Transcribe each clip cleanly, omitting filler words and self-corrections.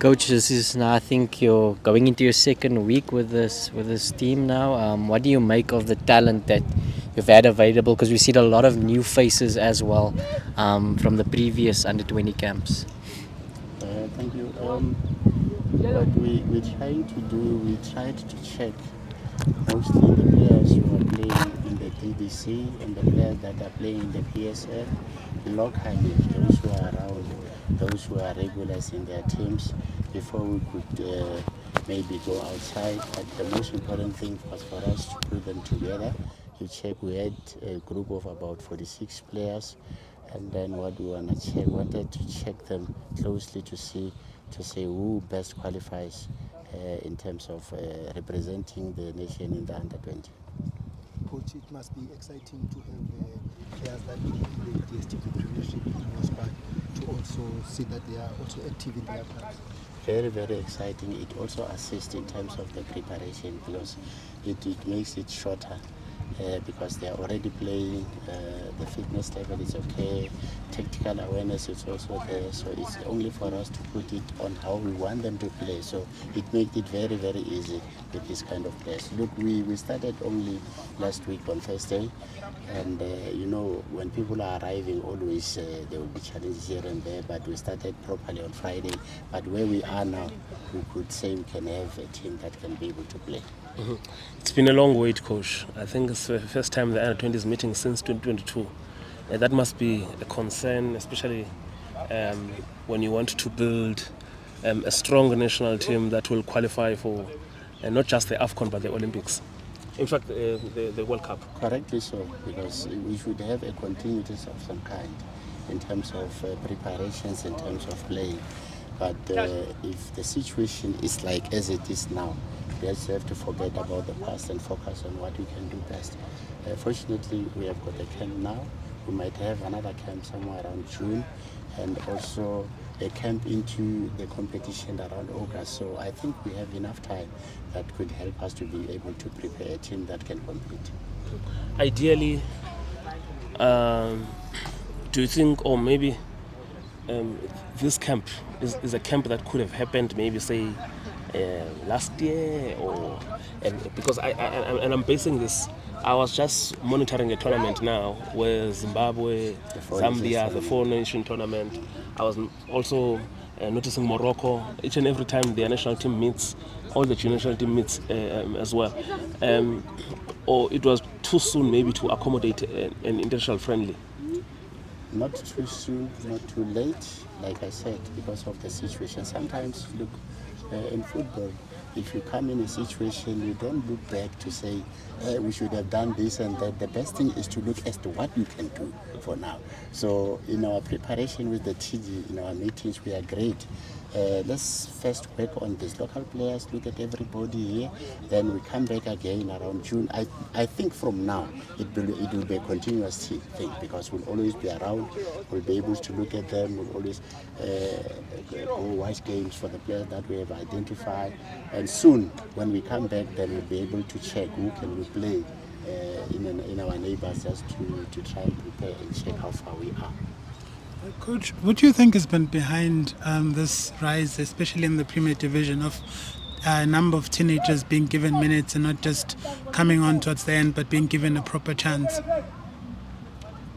Coach, this is now. I think you're going into your second week with this team now. What do you make of the talent that you've had available? Because we see a lot of new faces as well from the previous under 20 camps. Thank you. What we're trying to do, we tried to check mostly the players who are playing in the DDC and the players that are playing in the PSL locally, those who are around, those who are regulars in their teams, before we could maybe go outside. But the most important thing was for us to put them together. To check, we had a group of about 46 players, and then what we wanted to check them closely to say who best qualifies in terms of representing the nation in the under 20. Coach, it must be exciting to have players that play the DSTV Premiership in your squad, to also see that they are also active in their clubs. Very, very exciting. It also assists in terms of the preparation, because it makes it shorter. Because they are already playing, the fitness level is okay, tactical awareness is also there, so it's only for us to put it on how we want them to play. So it makes it very, very easy with this kind of players. Look, we started only last week on Thursday, and when people are arriving, always there will be challenges here and there, but we started properly on Friday. But where we are now, we could say we can have a team that can be able to play. Mm-hmm. It's been a long wait, Coach. I think it's the first time the under-20 is meeting since 2022. That must be a concern, especially when you want to build a strong national team that will qualify for not just the AFCON but the Olympics. In fact, the World Cup. Correctly so, because we should have a continuity of some kind in terms of preparations, in terms of playing. But if the situation is like as it is now, we just have to forget about the past and focus on what we can do best. Fortunately, we have got a camp now. We might have another camp somewhere around June, and also a camp into the competition around August. So I think we have enough time that could help us to be able to prepare a team that can compete. Ideally, do you think, or maybe this camp is a camp that could have happened maybe say last year, or because I'm basing this, I was just monitoring a tournament now where Zimbabwe, Zambia, the 4-nation tournament. I was also noticing Morocco. Each and every time their national team meets, all the national team meets as well. Or it was too soon maybe to accommodate an international friendly. Not too soon, not too late, like I said, because of the situation. Sometimes, look, in football, if you come in a situation, you don't look back to say, we should have done this and that. The best thing is to look as to what you can do for now. So in our preparation with the TG, in our meetings, we are great. Let's first work on these local players, look at everybody here, then we come back again around June. I think from now it will be a continuous thing, because we'll always be around, we'll be able to look at them, we'll always go watch games for the players that we have identified, and soon when we come back, then we'll be able to check who can we play in our neighbors, just to try and prepare and check how far we are. Coach, what do you think has been behind this rise, especially in the Premier Division, of a number of teenagers being given minutes and not just coming on towards the end, but being given a proper chance?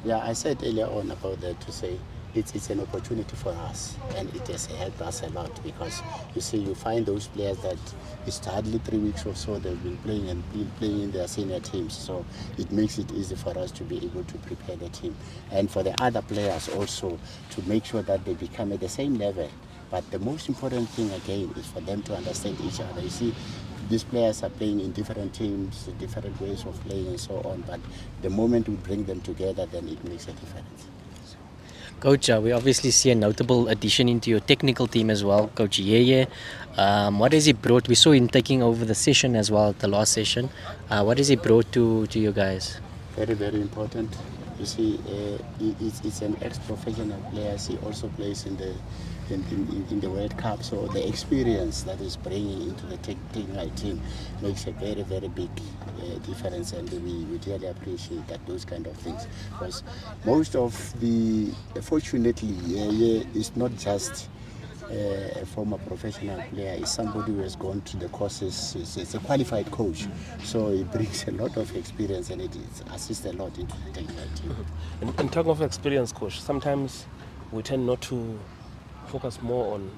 Yeah, I said earlier on about that, to say it's an opportunity for us, and it has helped us a lot, because you see, you find those players that it's hardly 3 weeks or so they've been playing in their senior teams, so it makes it easy for us to be able to prepare the team, and for the other players also to make sure that they become at the same level. But the most important thing again is for them to understand each other. You see, these players are playing in different teams, different ways of playing and so on, but the moment we bring them together, then it makes a difference. Coach, we obviously see a notable addition into your technical team as well, Coach Yeye. What has he brought? We saw him taking over the session as well, the last session. What has he brought to you guys? Very, very important. You see, it's an ex-professional player. He also plays in the World Cup, so the experience that he's bringing into the technical team makes a very, very big difference, and we really appreciate those kind of things, because most of fortunately, Yeye is not just a former professional player is somebody who has gone to the courses. It's a qualified coach, so he brings a lot of experience and it assists a lot into the technical team. And talking of experience, coach, sometimes we tend not to focus more on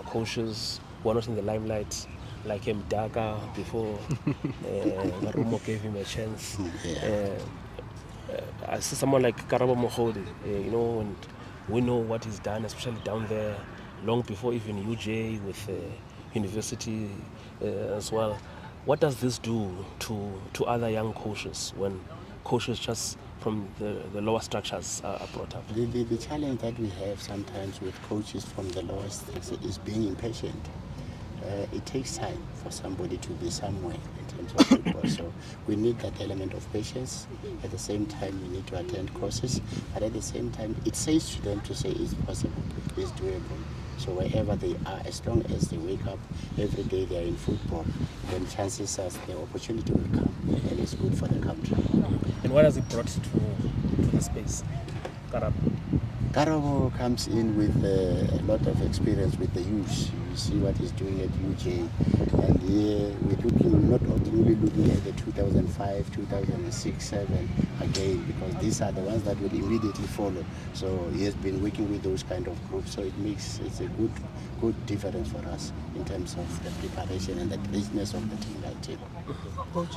coaches who are not in the limelight, like Mdaka before Marumo gave him a chance. I see someone like Mogudi, and we know what he's done, especially down there, long before even UJ with university as well. What does this do to other young coaches when coaches just from the lower structures are brought up? The challenge that we have sometimes with coaches from the lower structures is being impatient. It takes time for somebody to be somewhere in terms of football. So we need that element of patience. At the same time, we need to attend courses. But at the same time, it says to them to say it's possible, it's doable. So wherever they are, as long as they wake up every day, they are in football, then chances are the opportunity will come, and it's good for the country. And what has it brought to the space, Karabo? Karabo comes in with a lot of experience with the youth. You see what he's doing at UJ, and here we're not only looking at the 2005, 2006, 7 again, because these are the ones that will immediately follow. So he has been working with those kind of groups, so it's a good difference for us in terms of the preparation and the richness of the team. Coach,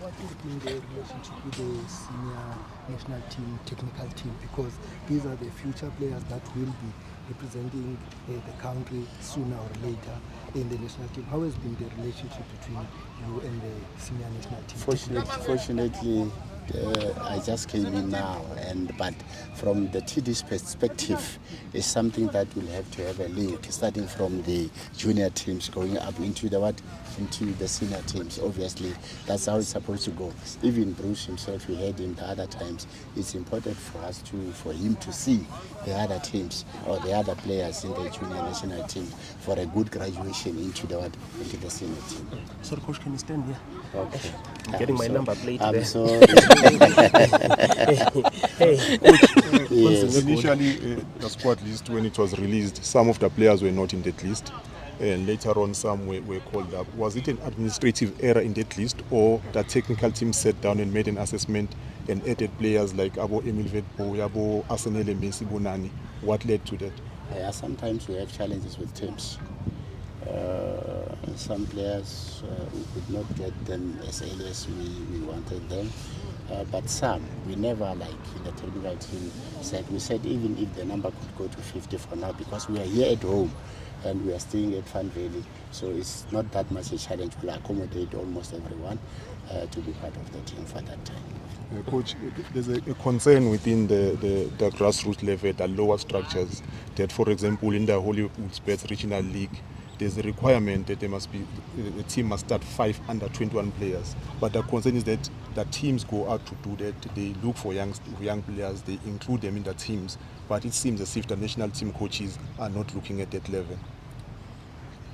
what has been the relationship with the senior national team, technical team? Because these are the future players that will be representing the country sooner or later in the national team. How has been the relationship between you and the senior national team? Fortunately, I just came in now, but from the TD's perspective, it's something that will have to have a link, starting from the junior teams going up into the senior teams. Obviously, that's how it's supposed to go. Even Bruce himself, we had him the other times. It's important for us for him to see the other teams or the other players in the junior national team for a good graduation into the senior team. Sorry, Coach, can you stand here? Okay. I'm getting my number plate there. Sorry. Hey, Yes. Initially, the squad list, when it was released, some of the players were not in that list, and later on some were called up. Was it an administrative error in that list, or the technical team sat down and made an assessment and added players like Abo Emil Vetbo, Abo Asenele Messi Bonani? What led to that? Sometimes we have challenges with teams. Some players we could not get them as early as we wanted them. But some, we never, like in the technical team, we said even if the number could go to 50 for now, because we are here at home and we are staying at Fan Valley, so it's not that much a challenge. We'll accommodate almost everyone to be part of the team for that time. Coach, there's a concern within the grassroots level, the lower structures, that for example in the Hollywood Sports Regional League, there's a requirement that the team must start 5 under 21 players. But the concern is that the teams go out to do that. They look for young players, they include them in the teams. But it seems as if the national team coaches are not looking at that level.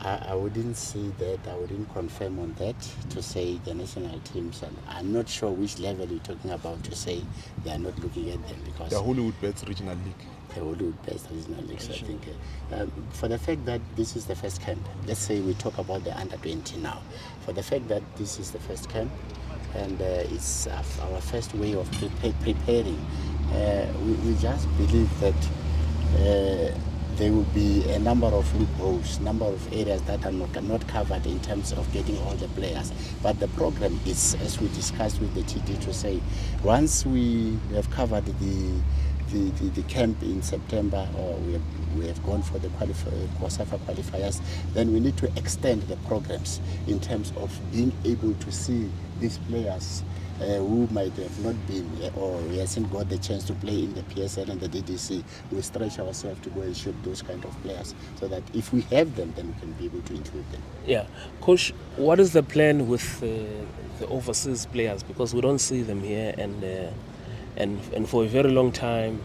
I wouldn't say that. I wouldn't confirm on that to say the national teams. And I'm not sure which level you're talking about to say they are not looking at them, because The Hollywood Sports Regional League. the Hollywood Best Regional League. So I think for the fact that this is the first camp, let's say we talk about the under 20 now. For the fact that this is the first camp and it's our first way of preparing, we just believe that there will be a number of loopholes, number of areas that are not covered in terms of getting all the players. But the program is, as we discussed with the TD, to say once we have covered the camp in September, or we have gone for the COSAFA qualifiers, then we need to extend the programs in terms of being able to see these players who might have not been or hasn't got the chance to play in the PSL and the DDC. We stretch ourselves to go and shoot those kind of players, so that if we have them, then we can be able to include them. Yeah, Coach, what is the plan with the overseas players? Because we don't see them here, and for a very long time.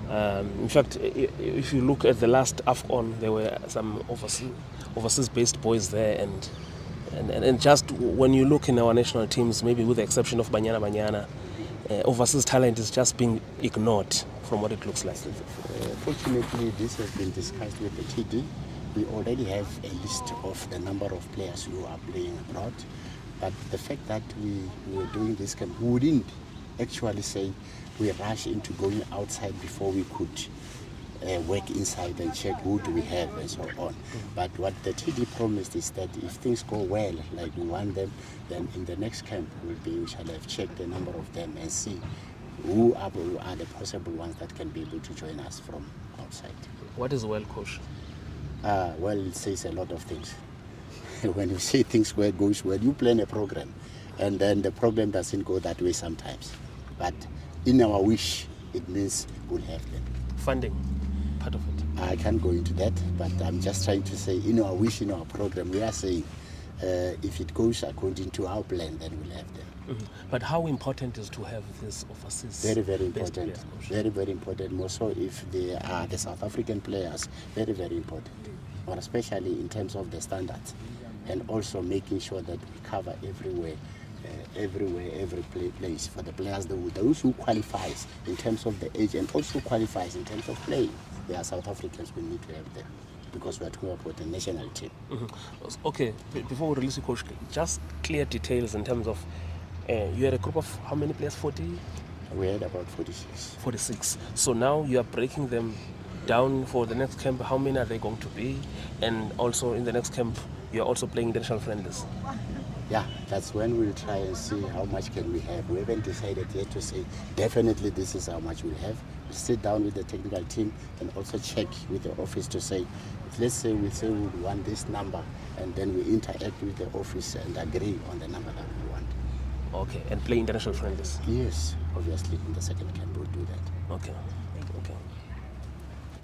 In fact, if you look at the last AFCON, there were some overseas-based boys there, and just when you look in our national teams, maybe with the exception of Banyana, overseas talent is just being ignored from what it looks like? Fortunately, this has been discussed with the TD. We already have a list of the number of players who are playing abroad. But the fact that we were doing this camp, we wouldn't actually say we rush into going outside before we could work inside and check who do we have and so on. But what the TD promised is that if things go well, like we want them, then in the next camp we shall have checked the number of them and see who are the possible ones that can be able to join us from outside. What is well, coach? Well, it says a lot of things. When you say things where it goes well, you plan a program, and then the program doesn't go that way sometimes. But in our wish, it means we'll have them. Funding, part of it. I can't go into that, but I'm just trying to say in our wish, in our program, we are saying if it goes according to our plan, then we'll have them. Mm-hmm. But how important is to have this overseas? Very, very important. players, coach? Very, very important. More so if they are the South African players. Very, very important. Or especially in terms of the standards, and also making sure that we cover everywhere, every place for the players, those who qualifies in terms of the age and also qualifies in terms of playing. They are South Africans, we need to have them because we are talking about the national team. Mm-hmm. Okay, before we release you, coach, just clear details in terms of you had a group of how many players? 40? We had about 46. 46. So now you are breaking them down for the next camp. How many are they going to be? And also in the next camp, you're also playing international friendlies. Yeah, that's when we'll try and see how much can we have. We haven't decided yet to say definitely this is how much we'll have. We'll sit down with the technical team and also check with the office to say, let's say we want this number, and then we interact with the office and agree on the number that we want. Okay, and play international friendlies. Yes, obviously in the second camp we'll do that. Okay.